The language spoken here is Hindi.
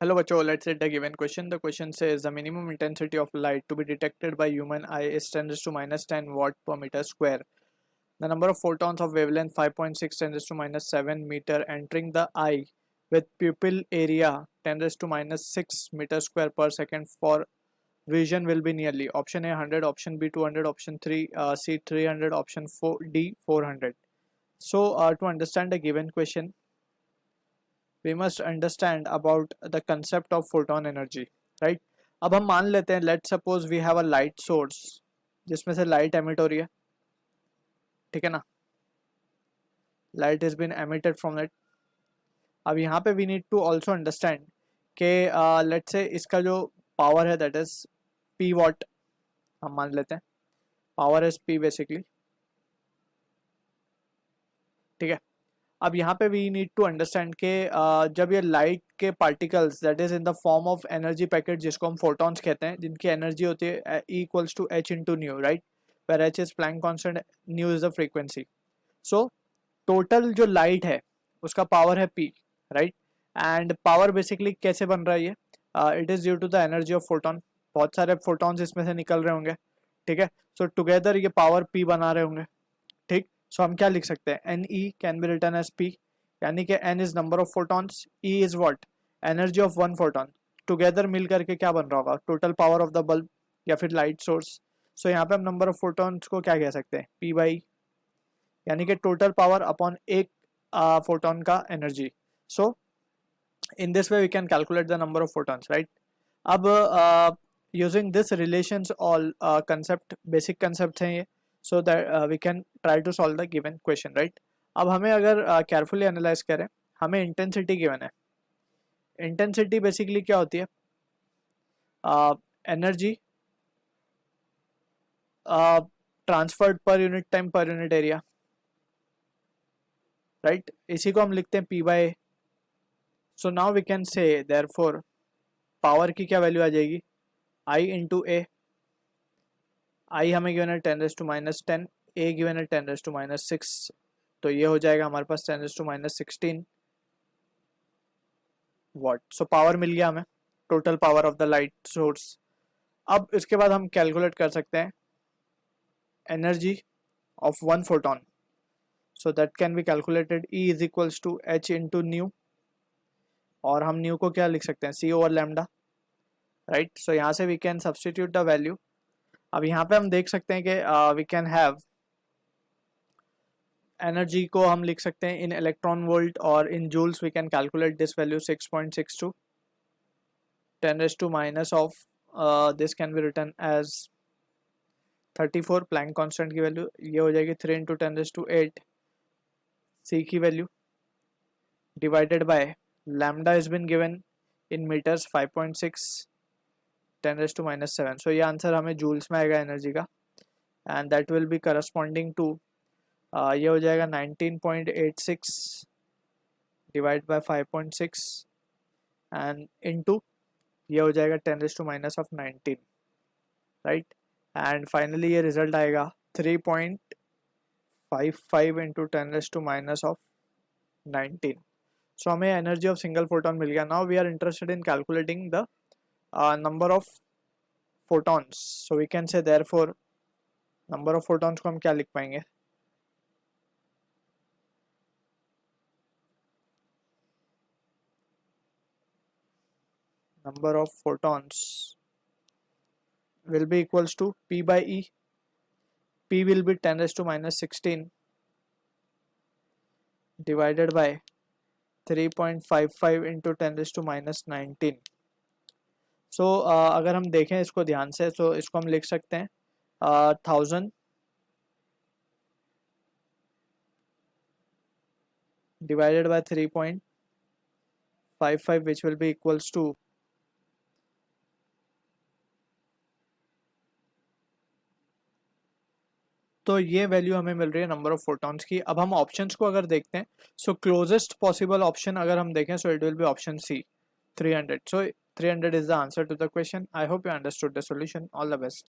Hello बच्चों, let's read the given question. The question says the minimum intensity of light to be detected by human eye is 10 raised to minus 10 watt per meter square. The number of photons of wavelength 5.6 10 raised to minus 7 meter entering the eye with pupil area 10 raised to minus 6 meter square per second for vision will be nearly. Option A 100, option B 200, option 3 C 300, option 4 D 400. So to understand the given question, we must understand about the concept of photon energy, right? अब हम मान लेते हैं, let suppose we have a light source जिसमें से लाइट एमिट हो रही है, ठीक है ना, light is been emitted from it. अब यहाँ पे we need to also understand कि लेट से इसका जो पावर है दैट इज पी वॉट, हम मान लेते हैं पावर इज पी बेसिकली, ठीक है. अब यहाँ पे वी नीड टू अंडरस्टैंड के जब ये लाइट के particles that is in the form of energy packet जिसको हम फोटॉन्स कहते हैं, जिनकी एनर्जी होती है E equals to H into nu, right, where H is Planck constant, nu is the frequency. So total जो लाइट है उसका पावर है P, right. And power basically कैसे बन रहा है ये, it is due to the energy of photon. बहुत सारे फोटॉन्स इसमें से निकल रहे होंगे, ठीक है. सो टुगेदर ये पावर P बना रहे होंगे, ठीक. सो हम क्या लिख सकते हैं, N E can be written as P, यानी कि N is number of photons, E is what, energy of one photon. Together मिल करके क्या बन रहा होगा, total power of the bulb या फिर लाइट सोर्स. सो यहाँ पे हम नंबर ऑफ फोटॉन्स को क्या कह सकते हैं, पी बाई, यानी कि टोटल पावर अपॉन एक फोटॉन का energy. So in this way we can calculate the number of photons, right. अब using this relations all concept, basic concept हैं ये, so that we can try to solve the given question, right. अब हमें अगर carefully analyze करें, हमें intensity given है. intensity basically क्या होती है, energy transferred per unit time per unit area, right. इसी को हम लिखते हैं P by A. so now we can say therefore power की क्या वैल्यू आ जाएगी, I into A. आई हमें गिवन है 10 raise to minus 10, a given है 10 रेज़ टू माइनस 6, तो ये हो जाएगा हमारे पास 10 raise to minus 16 watt. So power मिल गया हमें, total power of the light source. अब इसके बाद हम कैलकुलेट कर सकते हैं energy of one photon. So that can be calculated, E is equals to H into nu, और हम न्यू को क्या लिख सकते हैं, C over lambda, right. So यहाँ से we can substitute the value. अब यहाँ पे हम देख सकते हैं कि वी कैन हैव एनर्जी को हम लिख सकते हैं इन इलेक्ट्रॉन वोल्ट, और in joules we can calculate this value 6.62 10 raise to minus of this can be written as 34, Planck constant की वैल्यू ये हो जाएगी 3 इंटू 10 रेज़ टू 8, सी की value divided by lambda is been given in meters 5.6 10 raise to minus 7. So ये आंसर हमें जूल्स में आएगा एनर्जी का, and that will be corresponding to ये हो जाएगा 19.86 डिवाइड बाय 5.6 एंड इनटू ये हो जाएगा 10 raise to minus of 19, right. And finally ये रिजल्ट आएगा 3.55 into 10 raise to minus of 19. So हमें एनर्जी ऑफ सिंगल फोटोन मिल गया. Now we are interested in calculating the number of photons. So we can say therefore number of photons को हम क्या लिख पाएंगे, number of photons will be equals to P by E. P will be 10 raised to minus 16 divided by 3.55 into 10 raised to minus 19. So अगर हम देखें इसको ध्यान से, तो इसको हम लिख सकते हैं 1000 divided by 3.55 which will be equals to तो ये वैल्यू हमें मिल रही है नंबर ऑफ फोटॉन्स की. अब हम ऑप्शंस को अगर देखते हैं, सो क्लोजेस्ट पॉसिबल ऑप्शन अगर हम देखें, so it will be option C 300. So 300 is the answer to the question. I hope you understood the solution. All the best.